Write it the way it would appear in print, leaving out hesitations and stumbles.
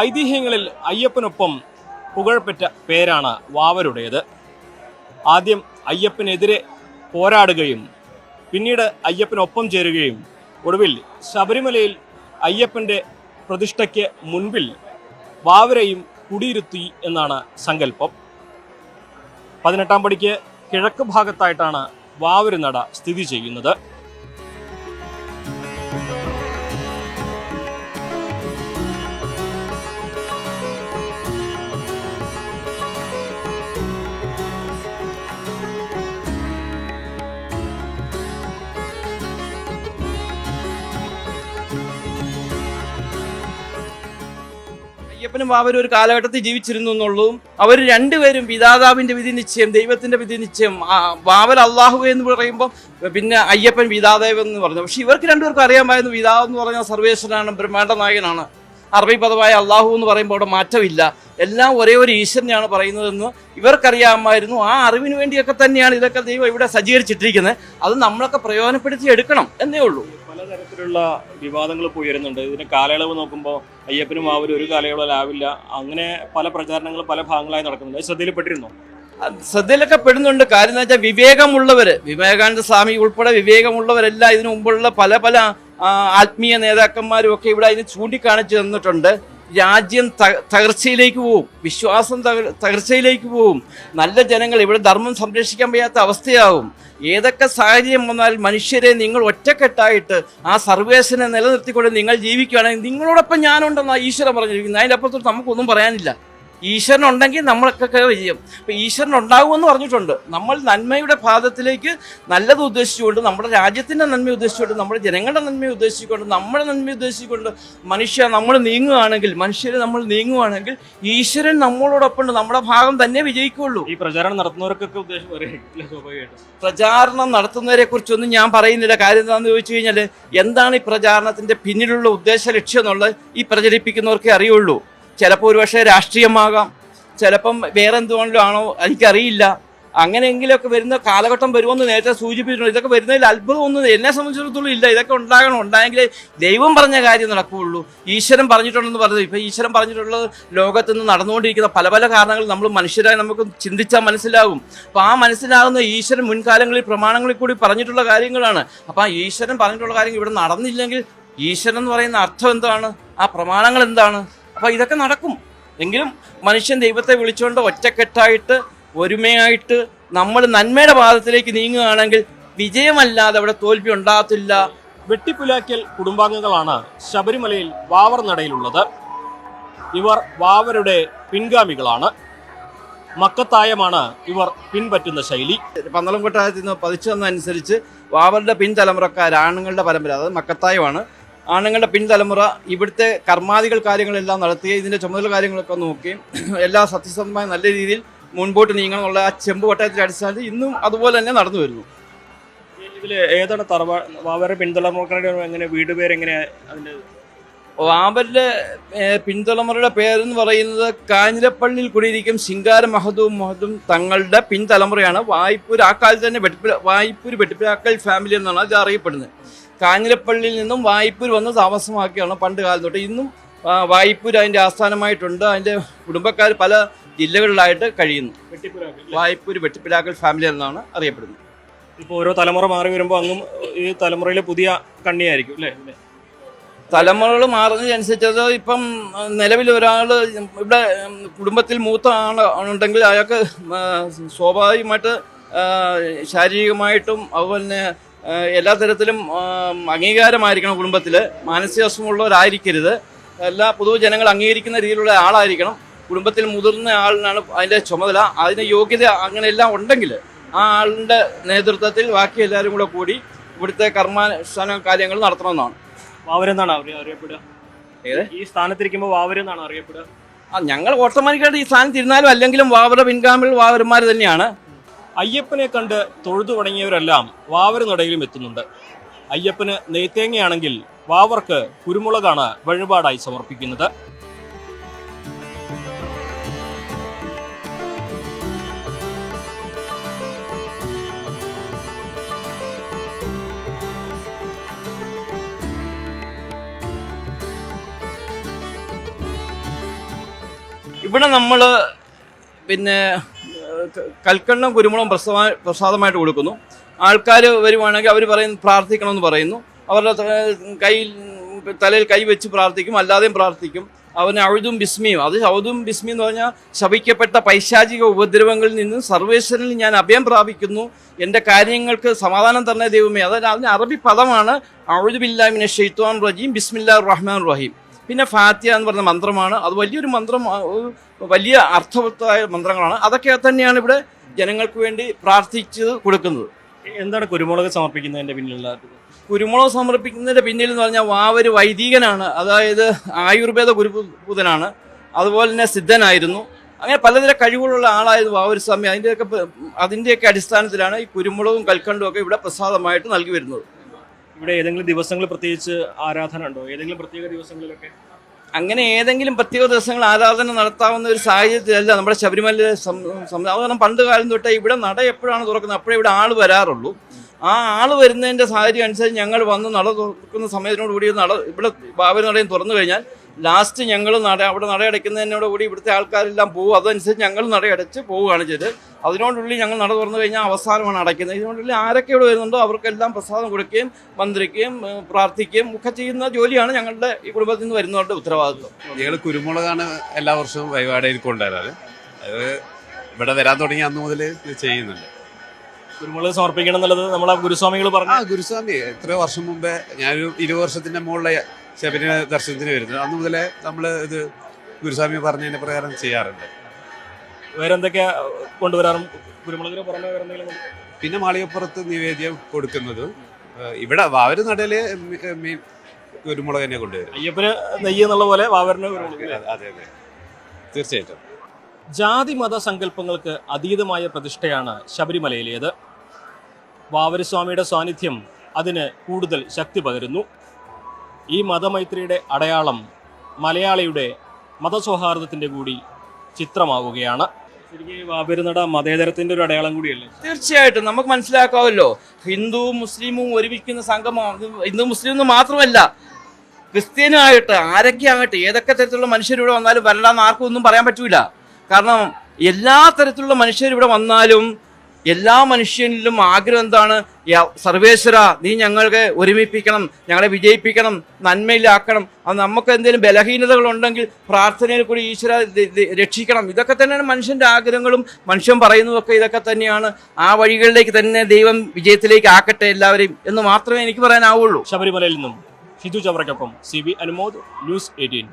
ഐതിഹ്യങ്ങളിൽ അയ്യപ്പനൊപ്പം പുകഴ്പെറ്റ പേരാണ് വാവരുടേത്. ആദ്യം അയ്യപ്പനെതിരെ പോരാടുകയും പിന്നീട് അയ്യപ്പനൊപ്പം ചേരുകയും ഒടുവിൽ ശബരിമലയിൽ അയ്യപ്പൻ്റെ പ്രതിഷ്ഠയ്ക്ക് മുൻപിൽ വാവരെയും കുടിയിരുത്തി എന്നാണ് സങ്കല്പം. 18-ാം പടിക്ക് കിഴക്ക് ഭാഗത്തായിട്ടാണ് വാവര് നട സ്ഥിതി ചെയ്യുന്നത്. അയ്യപ്പനും വാവരും ഒരു കാലഘട്ടത്തിൽ ജീവിച്ചിരുന്നു എന്നുള്ളതും അവർ രണ്ടുപേരും വിധാതാവിന്റെ വിധി നിശ്ചയം, ദൈവത്തിന്റെ വിധി നിശ്ചയം. വാവൽ അള്ളാഹു എന്ന് പറയുമ്പോൾ പിന്നെ അയ്യപ്പൻ വിധാതാവ് എന്ന് പറഞ്ഞു. പക്ഷെ ഇവർക്ക് രണ്ടുപേർക്കും അറിയാമായിരുന്നു വിധാവ് എന്ന് പറഞ്ഞാൽ സർവേശ്വരനാണ്, ബ്രഹ്മാണ്ഡ നായകനാണ്. അറബി പദമായ അള്ളാഹു എന്ന് പറയുമ്പോൾ അവിടെ മാറ്റമില്ല, എല്ലാം ഒരേ ഒരു ഈശ്വരനെയാണ് പറയുന്നതെന്ന് ഇവർക്കറിയാമായിരുന്നു. ആ അറിവിന് വേണ്ടിയൊക്കെ തന്നെയാണ് ഇതൊക്കെ ദൈവം ഇവിടെ സജ്ജീകരിച്ചിട്ടിരിക്കുന്നത്. അത് നമ്മളൊക്കെ പ്രയോജനപ്പെടുത്തി എടുക്കണം എന്നേ ഉള്ളൂ. പലതരത്തിലുള്ള വിവാദങ്ങൾ ഇപ്പോൾ ഉയരുന്നുണ്ട്. ഇതിന് കാലയളവ് നോക്കുമ്പോൾ അയ്യപ്പനും വാവരും ഒരു കാലയളവിലാവില്ല, അങ്ങനെ പല പ്രചാരണങ്ങളും പല ഭാഗങ്ങളായി നടക്കുന്നുണ്ട്. ശ്രദ്ധയിൽപ്പെട്ടിരുന്നോ? ശ്രദ്ധയിലൊക്കെ പെടുന്നുണ്ട്. കാര്യം എന്ന് വെച്ചാൽ വിവേകമുള്ളവർ, വിവേകാനന്ദ സ്വാമി ഉൾപ്പെടെ വിവേകമുള്ളവരെല്ലാം ഇതിനു മുമ്പുള്ള പല പല ആത്മീയ നേതാക്കന്മാരും ഒക്കെ ഇവിടെ അതിന് ചൂണ്ടിക്കാണിച്ചു തന്നിട്ടുണ്ട്. രാജ്യം തകർച്ചയിലേക്ക് പോവും, വിശ്വാസം തകർച്ചയിലേക്ക് പോവും, നല്ല ജനങ്ങൾ ഇവിടെ ധർമ്മം സംരക്ഷിക്കാൻ വയ്യാത്ത അവസ്ഥയാവും. ഏതൊക്കെ സാഹചര്യം വന്നാൽ മനുഷ്യരെ നിങ്ങൾ ഒറ്റക്കെട്ടായിട്ട് ആ സർവേഷനെ നിലനിർത്തിക്കൊണ്ട് നിങ്ങൾ ജീവിക്കുകയാണെങ്കിൽ നിങ്ങളോടൊപ്പം ഞാനുണ്ടെന്നാണ് ഈശ്വരൻ പറഞ്ഞിരിക്കുന്നത്. അതിൻ്റെ അപ്പുറത്തോട്ട് നമുക്കൊന്നും പറയാനില്ല. ഈശ്വരൻ ഉണ്ടെങ്കിൽ നമ്മളൊക്കെ വിജയം. ഇപ്പം ഈശ്വരൻ ഉണ്ടാകുമെന്ന് പറഞ്ഞിട്ടുണ്ട്. നമ്മൾ നന്മയുടെ പാദത്തിലേക്ക് നല്ലത് ഉദ്ദേശിച്ചുകൊണ്ട്, നമ്മുടെ രാജ്യത്തിൻ്റെ നന്മ ഉദ്ദേശിച്ചുകൊണ്ട്, നമ്മുടെ ജനങ്ങളുടെ നന്മ ഉദ്ദേശിച്ചുകൊണ്ട്, നമ്മുടെ നന്മ ഉദ്ദേശിച്ചുകൊണ്ട് നമ്മൾ നീങ്ങുകയാണെങ്കിൽ ഈശ്വരൻ നമ്മളോടൊപ്പം നമ്മുടെ ഭാഗം തന്നെ വിജയിക്കുള്ളൂ. ഈ പ്രചാരണം നടത്തുന്നവർക്കൊക്കെ ഉദ്ദേശം സ്വാഭാവികമായിട്ടും പ്രചാരണം നടത്തുന്നവരെ കുറിച്ചൊന്നും ഞാൻ പറയുന്നില്ല. കാര്യം എന്താണെന്ന് ചോദിച്ചു കഴിഞ്ഞാൽ, എന്താണ് ഈ പ്രചാരണത്തിൻ്റെ പിന്നിലുള്ള ഉദ്ദേശ ലക്ഷ്യം എന്നുള്ളത് ഈ പ്രചരിപ്പിക്കുന്നവർക്കേ അറിയുള്ളൂ. ചിലപ്പോൾ ഒരുപക്ഷെ രാഷ്ട്രീയമാകാം, ചിലപ്പം വേറെ എന്തുകൊണ്ടും ആണോ എനിക്കറിയില്ല. അങ്ങനെയെങ്കിലൊക്കെ വരുന്ന കാലഘട്ടം വരുമെന്ന് നേരത്തെ സൂചിപ്പിച്ചിട്ടുണ്ട്. ഇതൊക്കെ വരുന്നതിൽ അത്ഭുതമൊന്നും എന്നെ സംബന്ധിച്ചിടത്തോളം ഇല്ല. ഇതൊക്കെ ഉണ്ടായെങ്കിലേ ദൈവം പറഞ്ഞ കാര്യം നടക്കുകയുള്ളൂ. ഈശ്വരൻ പറഞ്ഞിട്ടുണ്ടെന്ന് പറഞ്ഞത്, ഇപ്പം ഈശ്വരൻ പറഞ്ഞിട്ടുള്ളത് ലോകത്ത് നിന്ന് നടന്നുകൊണ്ടിരിക്കുന്ന പല പല കാരണങ്ങൾ നമ്മൾ മനുഷ്യരായി നമുക്ക് ചിന്തിച്ചാൽ മനസ്സിലാകും. അപ്പോൾ ആ മനസ്സിലാകുന്ന ഈശ്വരൻ മുൻകാലങ്ങളിൽ പ്രമാണങ്ങളിൽ കൂടി പറഞ്ഞിട്ടുള്ള കാര്യങ്ങളാണ്. അപ്പോൾ ആ ഈശ്വരൻ പറഞ്ഞിട്ടുള്ള കാര്യങ്ങൾ ഇവിടെ നടന്നില്ലെങ്കിൽ ഈശ്വരൻ എന്ന് പറയുന്ന അർത്ഥം എന്താണ്, ആ പ്രമാണങ്ങൾ എന്താണ്? അപ്പോൾ ഇതൊക്കെ നടക്കും. എങ്കിലും മനുഷ്യൻ ദൈവത്തെ വിളിച്ചുകൊണ്ട് ഒറ്റക്കെട്ടായിട്ട് ഒരുമയായിട്ട് നമ്മൾ നന്മയുടെ പാദത്തിലേക്ക് നീങ്ങുകയാണെങ്കിൽ വിജയമല്ലാതെ അവിടെ തോൽവി ഉണ്ടാകത്തില്ല. വെട്ടിപ്പുലാക്കൽ കുടുംബാംഗങ്ങളാണ് ശബരിമലയിൽ വാവർ നടയിലുള്ളത്. ഇവർ വാവരുടെ പിൻഗാമികളാണ്. മക്കത്തായമാണ് ഇവർ പിൻപറ്റുന്ന ശൈലി. പന്തളം കൊട്ടാരത്തിൽ നിന്ന് പതിച്ചു വന്നതനുസരിച്ച് വാവരുടെ പിൻതലമുറക്കാർ ആണുങ്ങളുടെ പരമ്പര, അതായത് മക്കത്തായമാണ്. ആണുങ്ങളുടെ പിൻതലമുറ ഇവിടുത്തെ കർമാദികൾ കാര്യങ്ങളെല്ലാം നടത്തുകയും ഇതിൻ്റെ ചുമതല കാര്യങ്ങളൊക്കെ നോക്കുകയും എല്ലാ സത്യസന്ധമായി നല്ല രീതിയിൽ മുൻപോട്ട് നീങ്ങണം എന്നുള്ള ആ ചെമ്പ് കൊട്ടാരത്തിൻ്റെ അടിസ്ഥാനത്തിൽ ഇന്നും അതുപോലെ തന്നെ നടന്നു വരുന്നു. ഇതിൽ ഏതാണ് വാവരുടെ പിൻതലമുറക്കാരുടെ എങ്ങനെ വീട് പേരെങ്ങനെ? അതിൻ്റെ വാവരുടെ പിൻതലമുറയുടെ പേരെന്ന് പറയുന്നത് കാഞ്ഞിരപ്പള്ളിയിൽ കുടിയിരിക്കും ശിങ്കാര മഹദും തങ്ങളുടെ പിൻതലമുറയാണ്. വായ്പൂർ, ആ കാലത്ത് തന്നെ വായ്പൂർ വെട്ടിപ്പിലാക്കൽ ഫാമിലി എന്നാണ് അത് അറിയപ്പെടുന്നത്. കാഞ്ഞിരപ്പള്ളിയിൽ നിന്നും വായ്പൂർ വന്ന് താമസമാക്കിയാണ് പണ്ട് കാലം തൊട്ട്. ഇന്നും വായ്പൂർ അതിൻ്റെ ആസ്ഥാനമായിട്ടുണ്ട്. അതിൻ്റെ കുടുംബക്കാർ പല ജില്ലകളിലായിട്ട് കഴിയുന്നു. വായ്പൂർ വെട്ടിപ്പിലാക്കൽ ഫാമിലി എന്നാണ് അറിയപ്പെടുന്നത്. ഇപ്പോൾ ഓരോ തലമുറ മാറി വരുമ്പോൾ അങ്ങും ഈ തലമുറയിലെ പുതിയ കണ്ണിയായിരിക്കും അല്ലേ? തലമുറകൾ മാറുന്നതനുസരിച്ചത് ഇപ്പം നിലവിൽ ഒരാൾ ഇവിടെ കുടുംബത്തിൽ മൂത്ത ആളുണ്ടെങ്കിൽ അയാൾക്ക് സ്വാഭാവികമായിട്ട് ശാരീരികമായിട്ടും അതുപോലെ തന്നെ എല്ലാ തരത്തിലും അംഗീകാരമായിരിക്കണം. കുടുംബത്തിൽ മാനസിക അസുഖമുള്ളവരായിരിക്കരുത്. എല്ലാ പൊതുജനങ്ങൾ അംഗീകരിക്കുന്ന രീതിയിലുള്ള ആളായിരിക്കണം. കുടുംബത്തിൽ മുതിർന്ന ആളിനാണ് അതിൻ്റെ ചുമതല. അതിന് യോഗ്യത അങ്ങനെയെല്ലാം ഉണ്ടെങ്കിൽ ആ ആളിൻ്റെ നേതൃത്വത്തിൽ ബാക്കി എല്ലാവരും കൂടെ കൂടി ഇവിടുത്തെ കർമാനുഷ്ഠാന കാര്യങ്ങൾ നടത്തണമെന്നാണ്. വാവരെന്നാണ് അറിയപ്പെടുക. ഈ സ്ഥാനത്തിരിക്കുമ്പോൾ വാവരെന്നാണ് അറിയപ്പെടുക. ഞങ്ങൾ ഓട്ടോമാറ്റിക്കായിട്ട് ഈ സ്ഥാനത്ത് ഇരുന്നാലും അല്ലെങ്കിലും വാവരുടെ പിൻഗാമികൾ വാവരന്മാർ തന്നെയാണ്. അയ്യപ്പനെ കണ്ട് തൊഴുതു തുടങ്ങിയവരെല്ലാം വാവര് നടയിലും എത്തുന്നുണ്ട്. അയ്യപ്പന് നെയ്ത്തേങ്ങയാണെങ്കിൽ വാവർക്ക് കുരുമുളകാണ് വഴിപാടായി സമർപ്പിക്കുന്നത്. ഇവിടെ നമ്മൾ പിന്നെ കൽക്കണ്ടം കുരുമുളകും പ്രസാദമായിട്ട് കൊടുക്കുന്നു. ആൾക്കാർ വരുവാണെങ്കിൽ അവർ പറയുന്നു പ്രാർത്ഥിക്കണമെന്ന് പറയുന്നു. അവരുടെ തലയിൽ കൈ വെച്ച് പ്രാർത്ഥിക്കും, അല്ലാതെയും പ്രാർത്ഥിക്കും. അവന് ഔദും ബിസ്മിയും, അത് ഔദും ബിസ്മി എന്ന് പറഞ്ഞാൽ ശപിക്കപ്പെട്ട പൈശാചിക ഉപദ്രവങ്ങളിൽ നിന്ന് സർവേശ്വരനിൽ ഞാൻ അഭയം പ്രാപിക്കുന്നു, എൻ്റെ കാര്യങ്ങൾക്ക് സമാധാനം തന്നെ ദൈവമേ. അതായത് അതിന് അറബി പദമാണ് ഔദു ബില്ലാഹി മിനശ് ശൈത്വാനിർ റജീം ബിസ്മില്ലാഹിർ റഹ്മാനിർ റഹീം. പിന്നെ ഫാത്തിഹ എന്ന് പറഞ്ഞ മന്ത്രമാണ്. അത് വലിയൊരു മന്ത്രം, വലിയ അർത്ഥവത്തായ മന്ത്രങ്ങളാണ്. അതൊക്കെ തന്നെയാണ് ഇവിടെ ജനങ്ങൾക്ക് വേണ്ടി പ്രാർത്ഥിച്ച് കൊടുക്കുന്നത്. എന്താണ് കുരുമുളക് സമർപ്പിക്കുന്നതിൻ്റെ പിന്നിലുള്ള? കുരുമുളക് സമർപ്പിക്കുന്നതിൻ്റെ പിന്നിൽ എന്ന് പറഞ്ഞാൽ വാവൊരു വൈദികനാണ്, അതായത് ആയുർവേദ ഗുരുഭൂതനാണ്, അതുപോലെ തന്നെ സിദ്ധനായിരുന്നു. അങ്ങനെ പലതര കഴിവുകളുള്ള ആളായിരുന്നു വാവൊരു സ്വാമി. അതിൻ്റെയൊക്കെ അടിസ്ഥാനത്തിലാണ് ഈ കുരുമുളകും കൽക്കണ്ടും ഒക്കെ ഇവിടെ പ്രസാദമായിട്ട് നൽകി വരുന്നത്. ഇവിടെ ഏതെങ്കിലും ദിവസങ്ങൾ പ്രത്യേകിച്ച് ആരാധന ഉണ്ടോ? ഏതെങ്കിലും പ്രത്യേക ദിവസങ്ങളിലൊക്കെ? അങ്ങനെ ഏതെങ്കിലും പ്രത്യേക ദിവസങ്ങൾ ആരാധന നടത്താവുന്ന ഒരു സാഹചര്യത്തിലല്ല നമ്മുടെ ശബരിമല കാരണം പണ്ട് കാലം തൊട്ടേ ഇവിടെ നട എപ്പോഴാണ് തുറക്കുന്നത് അപ്പോഴേ ഇവിടെ ആൾ വരാറുള്ളൂ. ആ ആൾ വരുന്നതിൻ്റെ സാഹചര്യം അനുസരിച്ച് ഞങ്ങൾ വന്ന് നട തുറക്കുന്ന സമയത്തിനോടുകൂടി ഇവിടെ ബാബരി നടയും തുറന്നു കഴിഞ്ഞാൽ ലാസ്റ്റ് ഞങ്ങൾ അവിടെ നടയടയ്ക്കുന്നതിനോടുകൂടി ഇവിടുത്തെ ആൾക്കാരെല്ലാം പോകും. അതനുസരിച്ച് ഞങ്ങൾ നടയടച്ച് പോവുകയാണ് ചെയ്ത്. അതിനോടുള്ളിൽ ഞങ്ങൾ നട തുറന്നു കഴിഞ്ഞാൽ അവസാനമാണ് അടയ്ക്കുന്നത്. ഇതിനോടുള്ളിൽ ആരൊക്കെ ഇവിടെ വരുന്നുണ്ടോ അവർക്കെല്ലാം പ്രസാദം കൊടുക്കുകയും മന്ത്രിക്കുകയും പ്രാർത്ഥിക്കുകയും ഒക്കെ ചെയ്യുന്ന ജോലിയാണ് ഞങ്ങളുടെ ഈ കുടുംബത്തിൽ നിന്ന് വരുന്നവരുടെ ഉത്തരവാദിത്വം. ഞങ്ങൾ കുരുമുളകാണ് എല്ലാ വർഷവും വഴിപാടയിൽ കൊണ്ടുവരാറ്. അത് ഇവിടെ വരാൻ തുടങ്ങി അന്ന് മുതൽ ചെയ്യുന്നുണ്ട്. കുരുമുളക് സമർപ്പിക്കണം എന്നുള്ളത് നമ്മളെ ഗുരുസ്വാമികൾ പറഞ്ഞു. ഗുരുസ്വാമി എത്രയോ വർഷം മുമ്പേ, ഞാനൊരു 20 വർഷത്തിന്റെ മുകളിലെ ശബരിമല ദർശനത്തിന് വരുന്നത്. അന്ന് മുതലേ നമ്മൾ ഇത് ഗുരുസ്വാമി പറഞ്ഞതിന്റെ പ്രകാരം ചെയ്യാറുണ്ട്. വേറെ എന്തൊക്കെയാ കൊണ്ടുവരാറും കുരുമുളകിന് പുറമെ വേറെ എന്തെങ്കിലും? പിന്നെ മാളികപ്പുറത്ത് നിവേദ്യം കൊടുക്കുന്നത്. ഇവിടെ വാവര് നടയില് കുരുമുളക് തന്നെ കൊണ്ടുവരും. അയ്യപ്പന് നെയ്യ് എന്നുള്ള പോലെ വാവരന് കുരുമുളക്. അതെ അതെ, തീർച്ചയായിട്ടും. ജാതി മത സങ്കല്പങ്ങൾക്ക് അതീതമായ പ്രതിഷ്ഠയാണ് ശബരിമലയിലേത്. വാവരുസ്വാമിയുടെ സാന്നിധ്യം അതിന് കൂടുതൽ ശക്തി പകരുന്നു. ഈ മതമൈത്രിയുടെ അടയാളം മലയാളിയുടെ മതസൗഹാർദ്ദത്തിൻ്റെ കൂടി ചിത്രമാവുകയാണ്. ശരിക്കും വാവരുനട മതേതരത്തിൻ്റെ ഒരു അടയാളം കൂടിയല്ലേ? തീർച്ചയായിട്ടും നമുക്ക് മനസ്സിലാക്കാമല്ലോ, ഹിന്ദുവും മുസ്ലിമും ഒരുമിക്കുന്ന സംഗമം. ഹിന്ദു മുസ്ലിം എന്ന് മാത്രമല്ല, ക്രിസ്ത്യനാകട്ടെ ആരൊക്കെ ആകട്ടെ ഏതൊക്കെ തരത്തിലുള്ള മനുഷ്യരിവിടെ വന്നാലും വരണ്ടാന്ന് ആർക്കും ഒന്നും പറയാൻ പറ്റൂല. കാരണം എല്ലാ തരത്തിലുള്ള മനുഷ്യരിവിടെ വന്നാലും എല്ലാ മനുഷ്യനിലും ആഗ്രഹം എന്താണ്? സർവേശ്വര നീ ഞങ്ങൾക്ക് ഒരുമിപ്പിക്കണം, ഞങ്ങളെ വിജയിപ്പിക്കണം, നന്മയിലാക്കണം. അത് നമുക്ക് എന്തെങ്കിലും ബലഹീനതകളുണ്ടെങ്കിൽ പ്രാർത്ഥനയിൽ കൂടി ഈശ്വര രക്ഷിക്കണം. ഇതൊക്കെ തന്നെയാണ് മനുഷ്യൻ്റെ ആഗ്രഹങ്ങളും മനുഷ്യൻ പറയുന്നതൊക്കെ ഇതൊക്കെ തന്നെയാണ്. ആ വഴികളിലേക്ക് തന്നെ ദൈവം വിജയത്തിലേക്ക് ആക്കട്ടെ എല്ലാവരെയും എന്ന് മാത്രമേ എനിക്ക് പറയാനാവുള്ളൂ. ശബരിമലയിൽ നിന്നും ഷിജു ചവറയ്ക്കൊപ്പം CB അനുമോദ്, ന്യൂസ് 18.